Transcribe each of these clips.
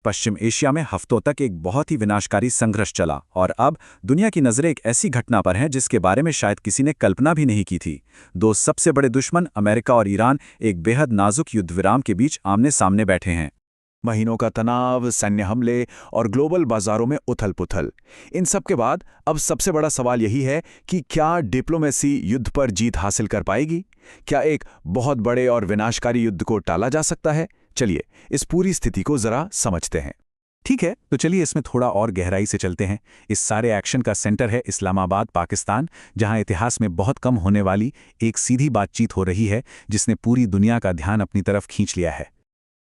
पश्चिम Asia में हफ्तों तक एक बहुत ही विनाशकारी संघर्ष चला और अब दुनिया की नज़रें एक ऐसी घटना पर हैं जिसके बारे में शायद किसी ने कल्पना भी नहीं की थी। दो सबसे बड़े दुश्मन अमेरिका और ईरान एक बेहद नाजुक युद्ध विराम के बीच आमने सामने बैठे हैं। महीनों का तनाव, सैन्य हमले और ग्लोबल बाजारों में उथल-पुथल। इन सब के बाद अब सबसे बड़ा सवाल यही है कि क्या डिप्लोमेसी युद्ध पर जीत हासिल कर पाएगी? क्या एक बहुत बड़े और विनाशकारी युद्ध को टाला जा सकता है? चलिए इस पूरी स्थिति को जरा समझते हैं। ठीक है, तो चलिए इसमें थोड़ा और गहराई से चलते हैं। इस सारे एक्शन का सेंटर है इस्लामाबाद, पाकिस्तान, जहां इतिहास में बहुत कम होने वाली एक सीधी बातचीत हो रही है जिसने पूरी दुनिया का ध्यान अपनी तरफ खींच लिया है।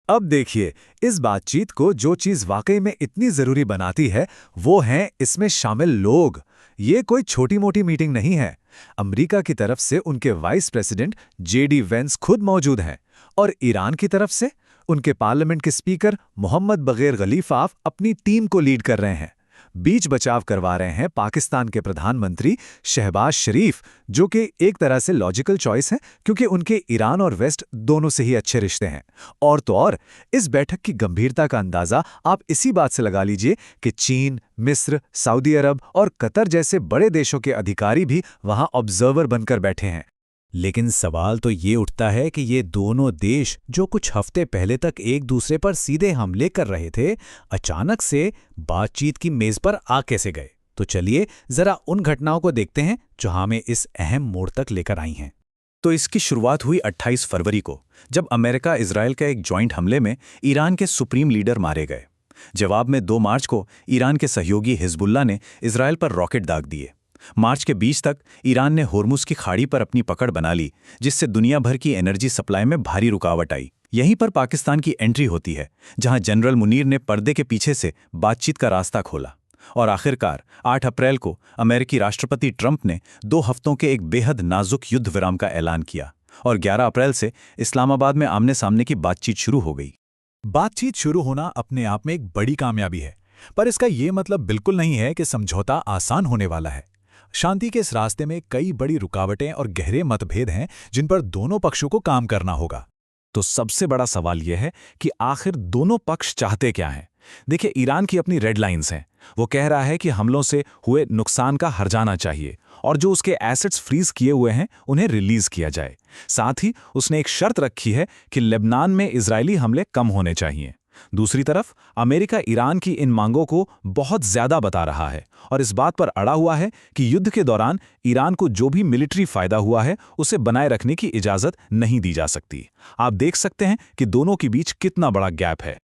अब देखिए, इस बातचीत को जो चीज वाकई में इतनी जरूरी बनाती है वो हैं इसमें शामिल लोग। ये कोई छोटी मोटी मीटिंग नहीं है। अमेरिका की तरफ से उनके वाइस प्रेसिडेंट जेडी वेंस खुद मौजूद हैं और ईरान की तरफ से उनके पार्लियामेंट के स्पीकर मोहम्मद बगैर गलीफाफ अपनी टीम को लीड कर रहे हैं। बीच बचाव करवा रहे हैं पाकिस्तान के प्रधानमंत्री शहबाज शरीफ, जो कि एक तरह से लॉजिकल चॉइस है क्योंकि उनके ईरान और वेस्ट दोनों से ही अच्छे रिश्ते हैं। और तो और इस बैठक की गंभीरता का अंदाजा आप इसी बात से लगा लीजिए कि चीन, मिस्र, सऊदी अरब और कतर जैसे बड़े देशों के अधिकारी भी वहां ऑब्जर्वर बनकर बैठे हैं। लेकिन सवाल तो ये उठता है कि ये दोनों देश जो कुछ हफ्ते पहले तक एक दूसरे पर सीधे हमले कर रहे थे, अचानक से बातचीत की मेज पर आ कैसे गए? तो चलिए जरा उन घटनाओं को देखते हैं जो हमें इस अहम मोड़ तक लेकर आई हैं। तो इसकी शुरुआत हुई 28 फरवरी को, जब अमेरिका इजराइल का एक जॉइंट हमले में ईरान के सुप्रीम लीडर मारे गए। जवाब में 2 मार्च को ईरान के सहयोगी हिजबुल्लाह ने इजराइल पर रॉकेट दाग दिए। मार्च के 20 तक ईरान ने होर्मुज की खाड़ी पर अपनी पकड़ बना ली, जिससे दुनिया भर की एनर्जी सप्लाई में भारी रुकावट आई। यहीं पर पाकिस्तान की एंट्री होती है, जहां जनरल मुनीर ने पर्दे के पीछे से बातचीत का रास्ता खोला। और आखिरकार 8 अप्रैल को अमेरिकी राष्ट्रपति ट्रंप ने 2 हफ्तों के एक बेहद नाजुक युद्ध विराम का ऐलान किया और 11 अप्रैल से इस्लामाबाद में आमने सामने की बातचीत शुरू हो गई। बातचीत शुरू होना अपने आप में एक बड़ी कामयाबी है, पर इसका ये मतलब बिल्कुल नहीं है कि समझौता आसान होने वाला है। शांति के इस रास्ते में कई बड़ी रुकावटें और गहरे मतभेद हैं जिन पर दोनों पक्षों को काम करना होगा। तो सबसे बड़ा सवाल यह है कि आखिर दोनों पक्ष चाहते क्या हैं? देखिए, ईरान की अपनी रेड लाइंस हैं। वो कह रहा है कि हमलों से हुए नुकसान का हर्जाना चाहिए और जो उसके एसेट्स फ्रीज किए हुए हैं उन्हें रिलीज किया जाए। साथ ही उसने एक शर्त रखी है कि लेबनान में इजरायली हमले कम होने चाहिए। दूसरी तरफ अमेरिका ईरान की इन मांगों को बहुत ज्यादा बता रहा है और इस बात पर अड़ा हुआ है कि युद्ध के दौरान ईरान को जो भी मिलिट्री फायदा हुआ है उसे बनाए रखने की इजाजत नहीं दी जा सकती। आप देख सकते हैं कि दोनों के बीच कितना बड़ा गैप है।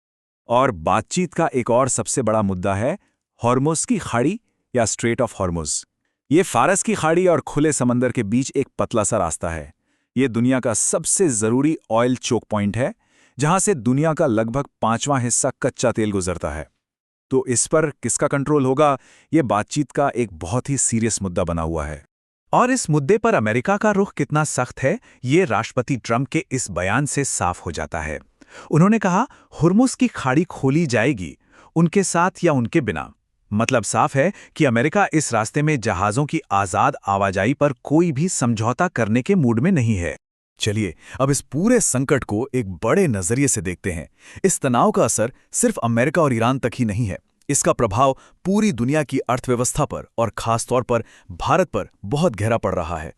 और बातचीत का एक और सबसे बड़ा मुद्दा है हॉर्मुज की खाड़ी या स्ट्रेट ऑफ हॉर्मुज। ये फारस की खाड़ी और खुले समंदर के बीच एक पतला सा रास्ता है। ये दुनिया का सबसे जरूरी ऑयल चोक पॉइंट है, जहां से दुनिया का लगभग 5वां हिस्सा कच्चा तेल गुजरता है। तो इस पर किसका कंट्रोल होगा, ये बातचीत का एक बहुत ही सीरियस मुद्दा बना हुआ है। और इस मुद्दे पर अमेरिका का रुख कितना सख्त है, ये राष्ट्रपति ट्रंप के इस बयान से साफ हो जाता है। उन्होंने कहा, हुर्मुज की खाड़ी खोली जाएगी, उनके साथ या उनके बिना। मतलब साफ है कि अमेरिका इस रास्ते में जहाजों की आजाद आवाजाही पर कोई भी समझौता करने के मूड में नहीं है। चलिए अब इस पूरे संकट को एक बड़े नजरिए से देखते हैं। इस तनाव का असर सिर्फ अमेरिका और ईरान तक ही नहीं है, इसका प्रभाव पूरी दुनिया की अर्थव्यवस्था पर और खास तौर पर भारत पर बहुत गहरा पड़ रहा है।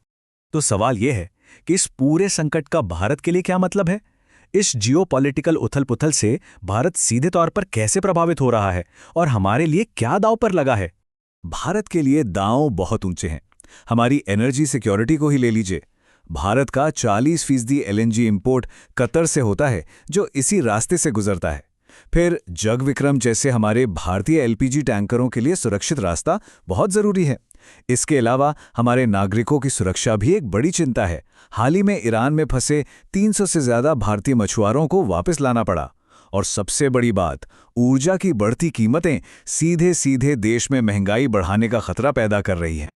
तो सवाल यह है कि इस पूरे संकट का भारत के लिए क्या मतलब है? इस जियोपॉलिटिकल उथल-पुथल से भारत सीधे तौर पर कैसे प्रभावित हो रहा है और हमारे लिए क्या दांव पर लगा है? भारत के लिए दांव बहुत ऊंचे हैं। हमारी एनर्जी सिक्योरिटी को ही ले लीजिए। भारत का 40% एलएनजी इंपोर्ट कतर से होता है, जो इसी रास्ते से गुजरता है। फिर जगविक्रम जैसे हमारे भारतीय एलपीजी टैंकरों के लिए सुरक्षित रास्ता बहुत जरूरी है। इसके अलावा हमारे नागरिकों की सुरक्षा भी एक बड़ी चिंता है। हाल ही में ईरान में फंसे 300 से ज्यादा भारतीय मछुआरों को वापस लाना पड़ा। और सबसे बड़ी बात, ऊर्जा की बढ़ती कीमतें सीधे सीधे देश में महंगाई बढ़ाने का खतरा पैदा कर रही हैं।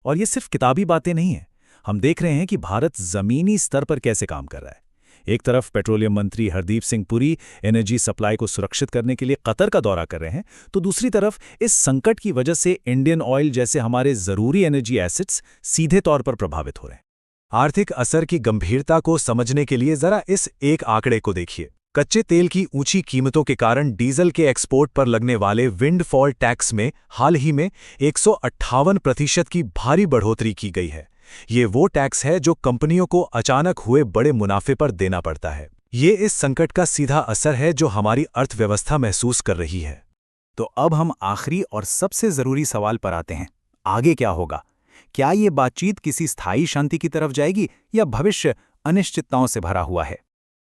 और ये सिर्फ किताबी बातें नहीं हैं। हम देख रहे हैं कि भारत जमीनी स्तर पर कैसे काम कर रहा है। एक तरफ पेट्रोलियम मंत्री हरदीप सिंह पुरी एनर्जी सप्लाई को सुरक्षित करने के लिए कतर का दौरा कर रहे हैं, तो दूसरी तरफ इस संकट की वजह से इंडियन ऑयल जैसे हमारे जरूरी एनर्जी एसेट्स सीधे तौर पर प्रभावित हो रहे हैं। आर्थिक असर की गंभीरता को समझने के लिए जरा इस एक आंकड़े को देखिए। कच्चे तेल की ऊंची कीमतों के कारण डीजल के एक्सपोर्ट पर लगने वाले विंडफॉल टैक्स में हाल ही में 158% की भारी बढ़ोतरी की गई है। ये वो टैक्स है जो कंपनियों को अचानक हुए बड़े मुनाफे पर देना पड़ता है। ये इस संकट का सीधा असर है जो हमारी अर्थव्यवस्था महसूस कर रही है। तो अब हम आखिरी और सबसे जरूरी सवाल पर आते हैं, आगे क्या होगा? क्या ये बातचीत किसी स्थायी शांति की तरफ जाएगी या भविष्य अनिश्चितताओं से भरा हुआ है?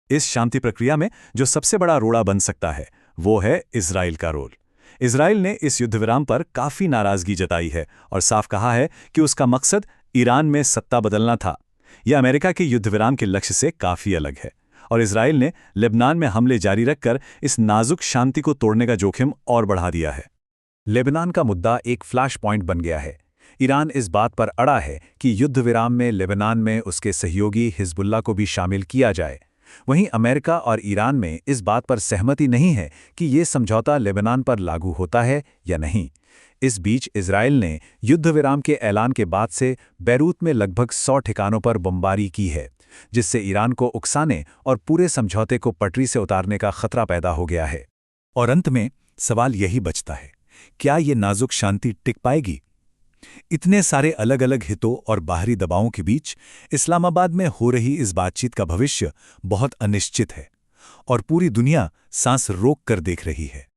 इस शांति प्रक्रिया में जो सबसे बड़ा रोड़ा बन सकता है वो है इजराइल का रोल। इजराइल ने इस युद्धविराम पर काफी नाराजगी जताई है और साफ कहा है कि उसका मकसद ईरान में सत्ता बदलना था। यह अमेरिका के युद्धविराम के लक्ष्य से काफी अलग है और इजराइल ने लेबनान में हमले जारी रखकर इस नाजुक शांति को तोड़ने का जोखिम और बढ़ा दिया है। लेबनान का मुद्दा एक फ्लैश पॉइंट बन गया है। ईरान इस बात पर अड़ा है कि युद्धविराम में लेबनान में उसके सहयोगी हिजबुल्लाह को भी शामिल किया जाए। वहीं अमेरिका और ईरान में इस बात पर सहमति नहीं है कि ये समझौता लेबनान पर लागू होता है या नहीं। इस बीच इजराइल ने युद्धविराम के ऐलान के बाद से बैरूत में लगभग 100 ठिकानों पर बमबारी की है, जिससे ईरान को उकसाने और पूरे समझौते को पटरी से उतारने का खतरा पैदा हो गया है। और अंत में सवाल यही बचता है, क्या ये नाजुक शांति टिक पाएगी? इतने सारे अलग अलग हितों और बाहरी दबावों के बीच इस्लामाबाद में हो रही इस बातचीत का भविष्य बहुत अनिश्चित है और पूरी दुनिया सांस रोक कर देख रही है।